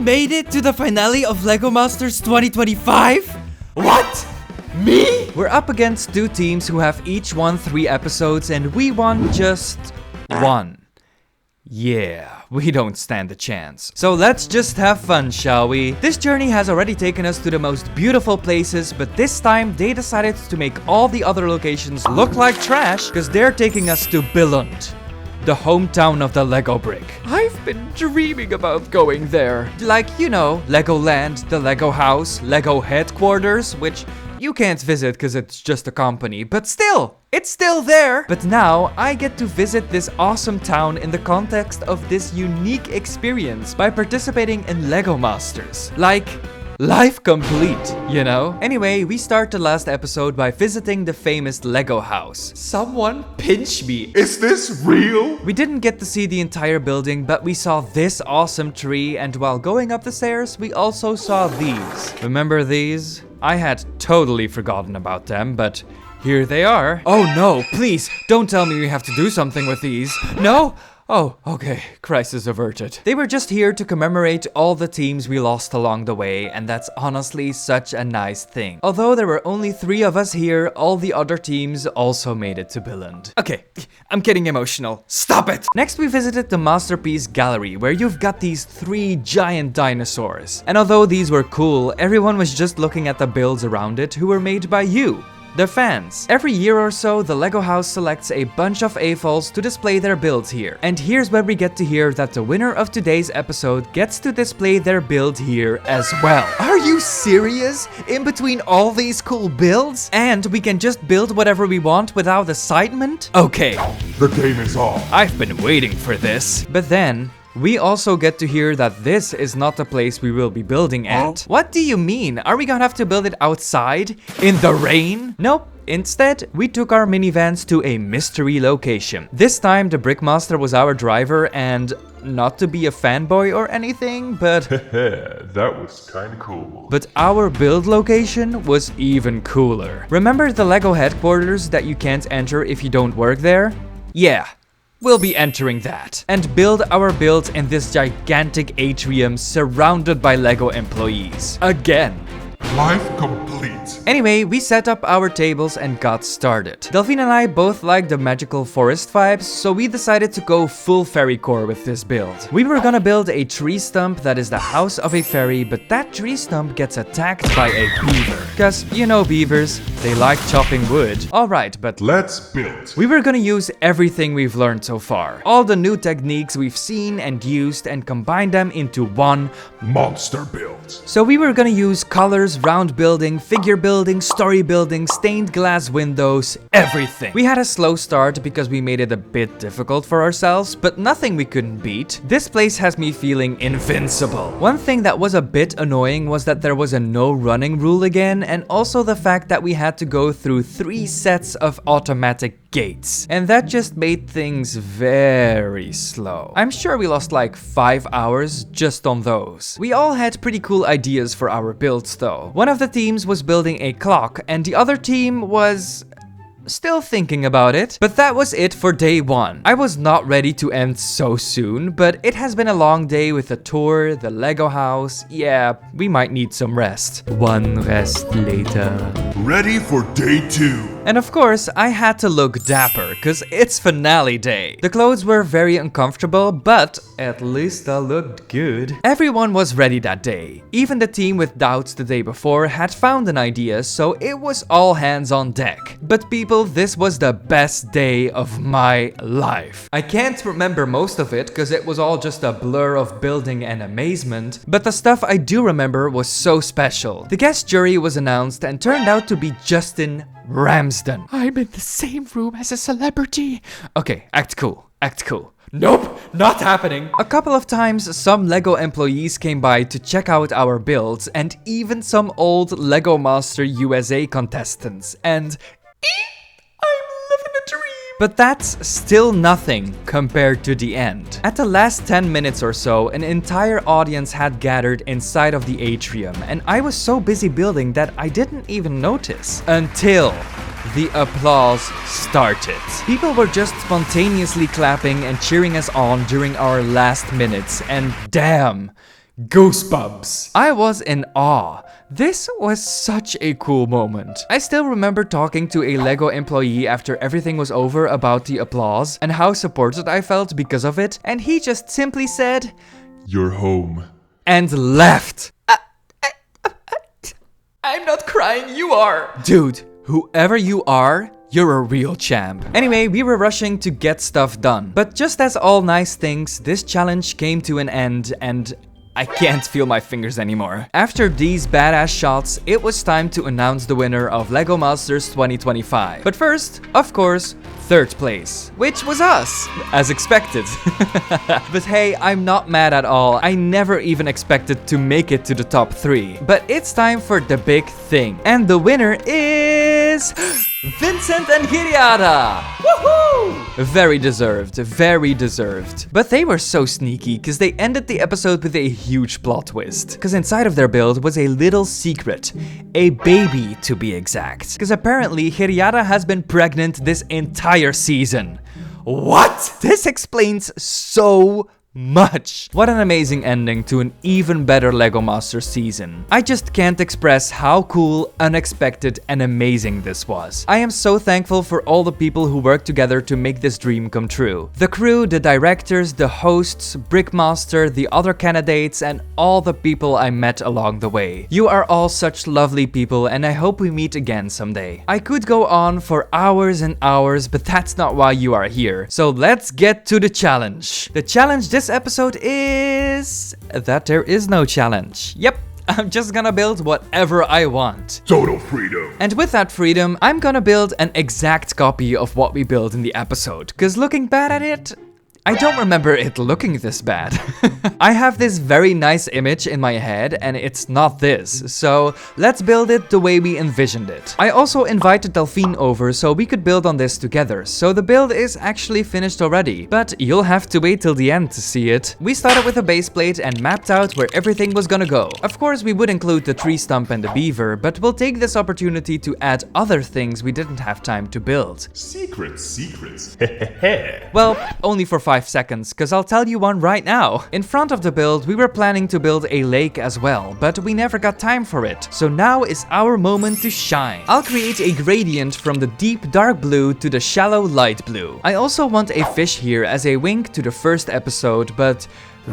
made it to the finale of LEGO Masters 2025? What? Me? We're up against two teams who have each won 3 episodes and we won just 1. Yeah, we don't stand a chance. So let's just have fun, shall we? This journey has already taken us to the most beautiful places, but this time they decided to make all the other locations look like trash because they're taking us to BILLUND, the hometown of the Lego brick. I've been dreaming about going there. Like, you know, Legoland, the Lego house, Lego headquarters, which you can't visit because it's just a company, but still, it's still there. But now I get to visit this awesome town in the context of this unique experience by participating in LEGO Masters. Like, life complete, you know? Anyway, we start the last episode by visiting the famous Lego house. Someone pinch me. Is this real? We didn't get to see the entire building, but we saw this awesome tree, and while going up the stairs, we also saw these. Remember these? I had totally forgotten about them, but here they are. Oh no, please, don't tell me we have to do something with these. No? Oh, okay, crisis averted. They were just here to commemorate all the teams we lost along the way, and that's honestly such a nice thing. Although there were only 3 of us here, all the other teams also made it to BILLUND. Okay, I'm getting emotional. Stop it! Next we visited the Masterpiece Gallery, where you've got these 3 giant dinosaurs. And although these were cool, everyone was just looking at the builds around it who were made by you, the fans. Every year or so, the Lego house selects a bunch of AFOLs to display their builds here. And here's where we get to hear that the winner of today's episode gets to display their build here as well. Are you serious? In between all these cool builds? And we can just build whatever we want without assignment? Okay. The game is on. I've been waiting for this. But then, we also get to hear that this is not the place we will be building at. What do you mean? Are we gonna have to build it outside? In the rain? Nope. Instead, we took our minivans to a mystery location. This time, the Brickmaster was our driver, and not to be a fanboy or anything, but that was kinda cool. But our build location was even cooler. Remember the Lego headquarters that you can't enter if you don't work there? Yeah. We'll be entering that and build our builds in this gigantic atrium surrounded by Lego employees. Again. Life complete. Anyway, we set up our tables and got started. Delphine and I both like the magical forest vibes, so we decided to go full fairy core with this build. We were gonna build a tree stump that is the house of a fairy, but that tree stump gets attacked by a beaver. Cause, you know beavers, they like chopping wood. Alright, but let's build. We were gonna use everything we've learned so far. All the new techniques we've seen and used and combine them into one monster build. So we were gonna use colors, round building, figure building, story building, stained glass windows, everything. We had a slow start because we made it a bit difficult for ourselves, but nothing we couldn't beat. This place has me feeling invincible. One thing that was a bit annoying was that there was a no running rule again, and also the fact that we had to go through 3 sets of automatic gates. And that just made things very slow. I'm sure we lost like 5 hours just on those. We all had pretty cool ideas for our builds though. One of the teams was building a clock and the other team was still thinking about it. But that was it for day 1. I was not ready to end so soon, but it has been a long day with the tour, the Lego house. Yeah, we might need some rest. One rest later. Ready for day 2. And of course, I had to look dapper, cause it's finale day. The clothes were very uncomfortable, but at least I looked good. Everyone was ready that day. Even the team with doubts the day before had found an idea, so it was all hands on deck. But people, this was the best day of my life. I can't remember most of it, cause it was all just a blur of building and amazement, but the stuff I do remember was so special. The guest jury was announced and turned out to be Justin Ramsden. I'm in the same room as a celebrity. Okay, act cool, act cool. Nope, not happening. A couple of times, some Lego employees came by to check out our builds, and even some old Lego Master USA contestants. And I'm living a dream. But that's still nothing compared to the end. At the last 10 minutes or so, an entire audience had gathered inside of the atrium, and I was so busy building that I didn't even notice until the applause started. People were just spontaneously clapping and cheering us on during our last minutes, and damn, Goosebumps. I was in awe. This was such a cool moment. I still remember talking to a Lego employee after everything was over about the applause and how supported I felt because of it, and he just simply said, You're home. and left. I'm not crying, you are. Dude, whoever you are, you're a real champ. Anyway, we were rushing to get stuff done. But just as all nice things, this challenge came to an end and I can't feel my fingers anymore. After these badass shots, it was time to announce the winner of LEGO Masters 2025. But first, of course, third place, which was us, as expected. But hey, I'm not mad at all. I never even expected to make it to the top 3. But it's time for the big thing. And the winner is Vincent and Hiryata! Woohoo! Very deserved, very deserved. But they were so sneaky because they ended the episode with a huge plot twist. Because inside of their build was a little secret. A baby, to be exact. Because apparently Hiryata has been pregnant this entire season. What? This explains so much. What an amazing ending to an even better LEGO Masters season. I just can't express how cool, unexpected, and amazing this was. I am so thankful for all the people who worked together to make this dream come true. The crew, the directors, the hosts, Brickmaster, the other candidates, and all the people I met along the way. You are all such lovely people, and I hope we meet again someday. I could go on for hours and hours, but that's not why you are here. So let's get to the challenge. The challenge this episode is that there is no challenge. Yep, I'm just gonna build whatever I want. Total freedom. And with that freedom, I'm gonna build an exact copy of what we built in the episode. Cause looking back at it, I don't remember it looking this bad. I have this very nice image in my head and it's not this, so let's build it the way we envisioned it. I also invited Delphine over so we could build on this together, so the build is actually finished already, but you'll have to wait till the end to see it. We started with a base plate and mapped out where everything was gonna go. Of course, we would include the tree stump and the beaver, but we'll take this opportunity to add other things we didn't have time to build. Secrets. Well, only for 5 seconds, cause I'll tell you one right now. In front of the build, we were planning to build a lake as well, but we never got time for it. So now is our moment to shine. I'll create a gradient from the deep dark blue to the shallow light blue. I also want a fish here as a wink to the first episode, but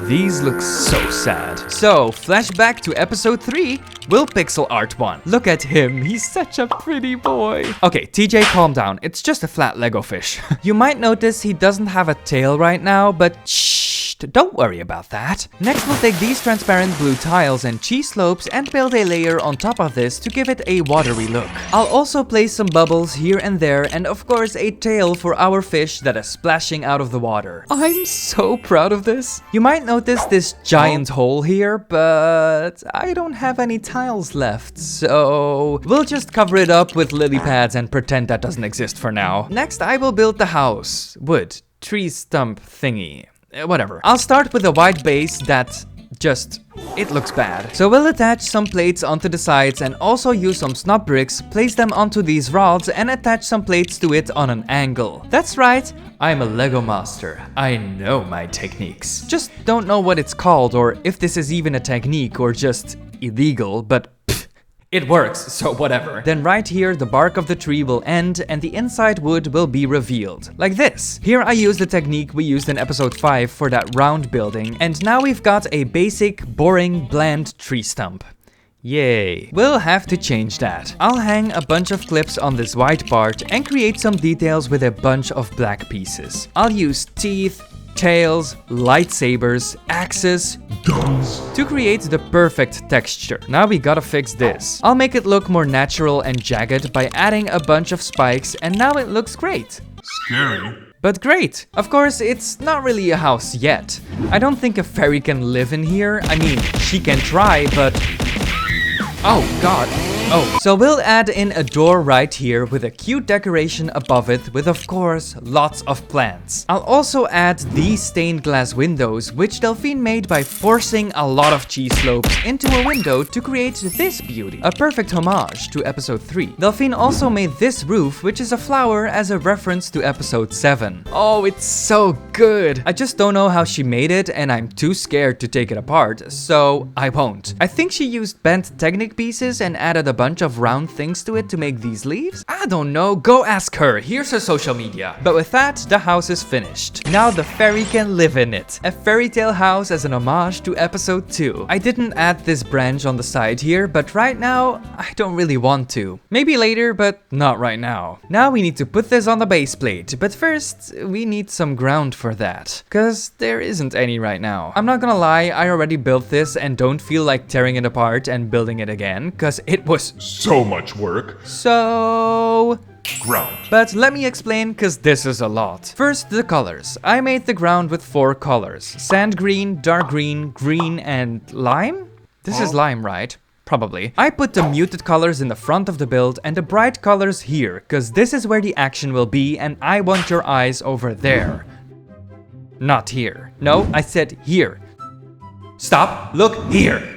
these look so sad. So, flashback to episode 3, we'll pixel art 1. Look at him, he's such a pretty boy. Okay, TJ, calm down. It's just a flat Lego fish. You might notice he doesn't have a tail right now, but shh, don't worry about that. Next, we'll take these transparent blue tiles and cheese slopes and build a layer on top of this to give it a watery look. I'll also place some bubbles here and there and of course a tail for our fish that is splashing out of the water. I'm so proud of this. You might notice this giant hole here, but I don't have any tiles left, so we'll just cover it up with lily pads and pretend that doesn't exist for now. Next, I will build the house. Wood, tree stump thingy. Whatever. I'll start with a white base that it looks bad. So we'll attach some plates onto the sides and also use some snot bricks, place them onto these rods and attach some plates to it on an angle. That's right, I'm a Lego master. I know my techniques. Just don't know what it's called or if this is even a technique or just illegal, but it works, so whatever. Then right here, the bark of the tree will end and the inside wood will be revealed. Like this. Here I use the technique we used in episode 5 for that round building. And now we've got a basic, boring, bland tree stump. Yay. We'll have to change that. I'll hang a bunch of clips on this white part and create some details with a bunch of black pieces. I'll use teeth, tails, lightsabers, axes, Guns. to create the perfect texture. Now we gotta fix this. I'll make it look more natural and jagged by adding a bunch of spikes and now it looks great. Scary. But great! Of course, it's not really a house yet. I don't think a fairy can live in here. I mean, she can try, but... Oh god. Oh, so we'll add in a door right here with a cute decoration above it with, of course, lots of plants. I'll also add these stained glass windows, which Delphine made by forcing a lot of cheese slopes into a window to create this beauty. A perfect homage to episode 3. Delphine also made this roof, which is a flower, as a reference to episode 7. Oh, it's so good! I just don't know how she made it, and I'm too scared to take it apart, so I won't. I think she used bent Technic pieces and added a bunch of round things to it to make these leaves? I don't know, go ask her, here's her social media. But with that, the house is finished. Now the fairy can live in it. A fairy tale house as an homage to episode 2. I didn't add this branch on the side here, but right now, I don't really want to. Maybe later, but not right now. Now we need to put this on the base plate, but first, we need some ground for that. Cause there isn't any right now. I'm not gonna lie, I already built this and don't feel like tearing it apart and building it again, cause it was So much work. so... Ground. But let me explain, cause this is a lot. First, the colors. I made the ground with 4 colors. Sand green, dark green, green, and lime? This is lime, right? Probably. I put the muted colors in the front of the build and the bright colors here, cause this is where the action will be and I want your eyes over there. Not here. No, I said here. Stop, look here.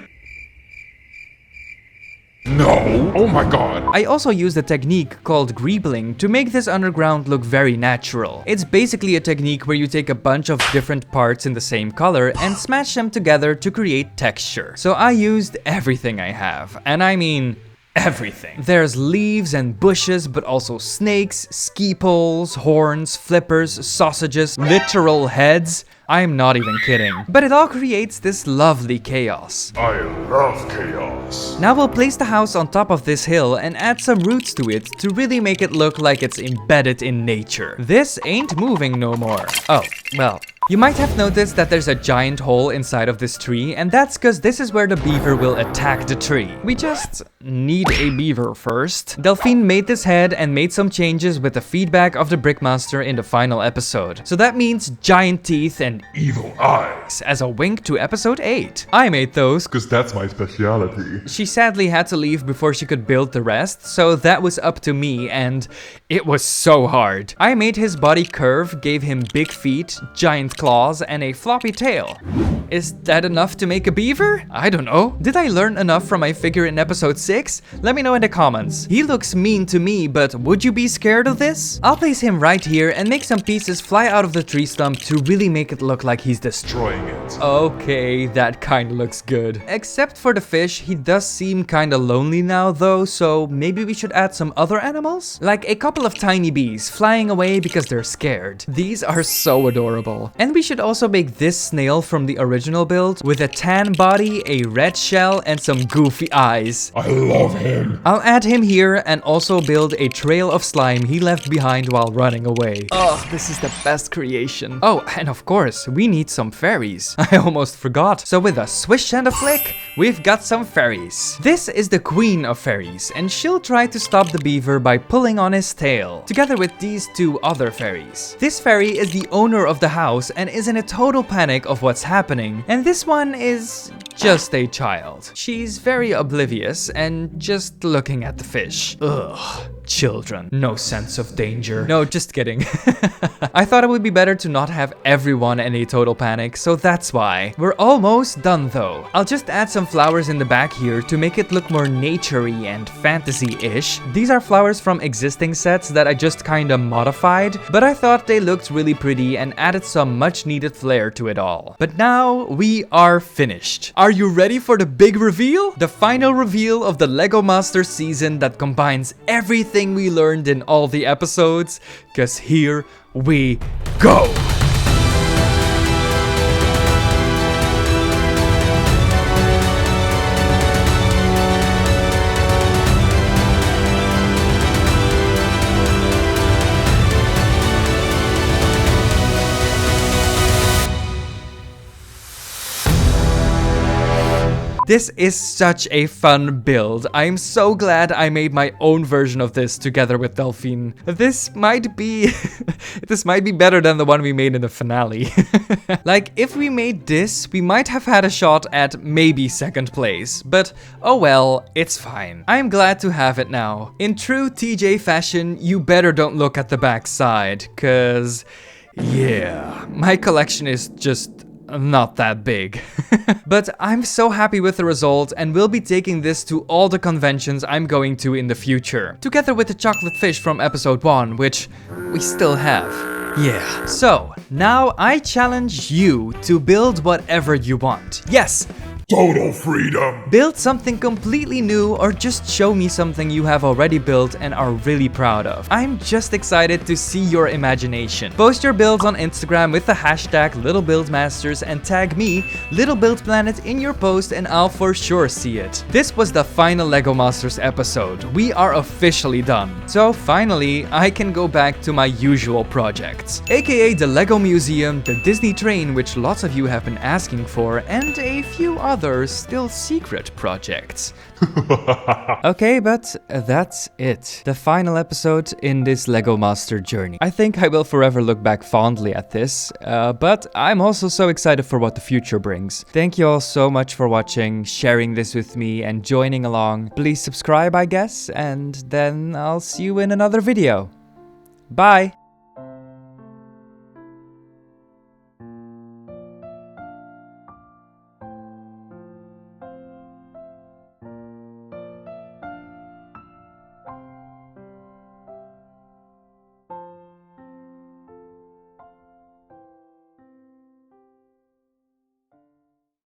No! Oh my god! I also used a technique called greebling to make this underground look very natural. It's basically a technique where you take a bunch of different parts in the same color and smash them together to create texture. So I used everything I have, and I mean everything. There's leaves and bushes, but also snakes, ski poles, horns, flippers, sausages, literal heads. I'm not even kidding. But it all creates this lovely chaos. I love chaos. Now we'll place the house on top of this hill and add some roots to it to really make it look like it's embedded in nature. This ain't moving no more. Oh, well. You might have noticed that there's a giant hole inside of this tree, and that's because this is where the beaver will attack the tree. We just need a beaver first. Delphine made this head and made some changes with the feedback of the Brickmaster in the final episode. So that means giant teeth and Evil eyes. as a wink to episode 8. I made those. Cause that's my specialty. She sadly had to leave before she could build the rest, so that was up to me, and it was so hard. I made his body curve, gave him big feet, giant claws, and a floppy tail. Is that enough to make a beaver? I don't know. Did I learn enough from my figure in episode 6? Let me know in the comments. He looks mean to me, but would you be scared of this? I'll place him right here and make some pieces fly out of the tree stump to really make it look like he's destroying it. Okay, that kinda looks good. Except for the fish, he does seem kinda lonely now though, so maybe we should add some other animals? Like a couple of tiny bees flying away because they're scared. These are so adorable. And we should also make this snail from the original build with a tan body, a red shell, and some goofy eyes. I love him. I'll add him here and also build a trail of slime he left behind while running away. Oh, this is the best creation. Oh, and of course, we need some fairies. I almost forgot. So with a swish and a flick, we've got some fairies. This is the queen of fairies, and she'll try to stop the beaver by pulling on his tail, together with these 2 other fairies. This fairy is the owner of the house and is in a total panic of what's happening, and this one is just a child. She's very oblivious and just looking at the fish. Ugh. Children. No sense of danger. No, just kidding. I thought it would be better to not have everyone in a total panic, so that's why. We're almost done though. I'll just add some flowers in the back here to make it look more naturey and fantasy-ish. These are flowers from existing sets that I just kinda modified, but I thought they looked really pretty and added some much needed flair to it all. But now we are finished. Are you ready for the big reveal? The final reveal of the LEGO Master season that combines everything we learned in all the episodes, cause here we go! This is such a fun build. I'm so glad I made my own version of this together with Delphine. This might be this might be better than the one we made in the finale. Like, if we made this, we might have had a shot at maybe second place, but oh well, it's fine. I'm glad to have it now. In true TJ fashion, you better don't look at the back side, cause yeah, my collection is just not that big. But I'm so happy with the result and will be taking this to all the conventions I'm going to in the future. Together with the chocolate fish from episode 1, which we still have. Yeah. So, now I challenge you to build whatever you want. Yes! Total freedom. Build something completely new or just show me something you have already built and are really proud of. I'm just excited to see your imagination. Post your builds on Instagram with the hashtag LittleBuildMasters and tag me, LittleBuildPlanet, in your post and I'll for sure see it. This was the final LEGO Masters episode. We are officially done. So finally, I can go back to my usual projects, aka the LEGO Museum, the Disney train, which lots of you have been asking for, and a few other still secret projects. Okay, but that's it. The final episode in this LEGO Master journey. I think I will forever look back fondly at this, but I'm also so excited for what the future brings. Thank you all so much for watching, sharing this with me, and joining along. Please subscribe, I guess, and then I'll see you in another video. Bye!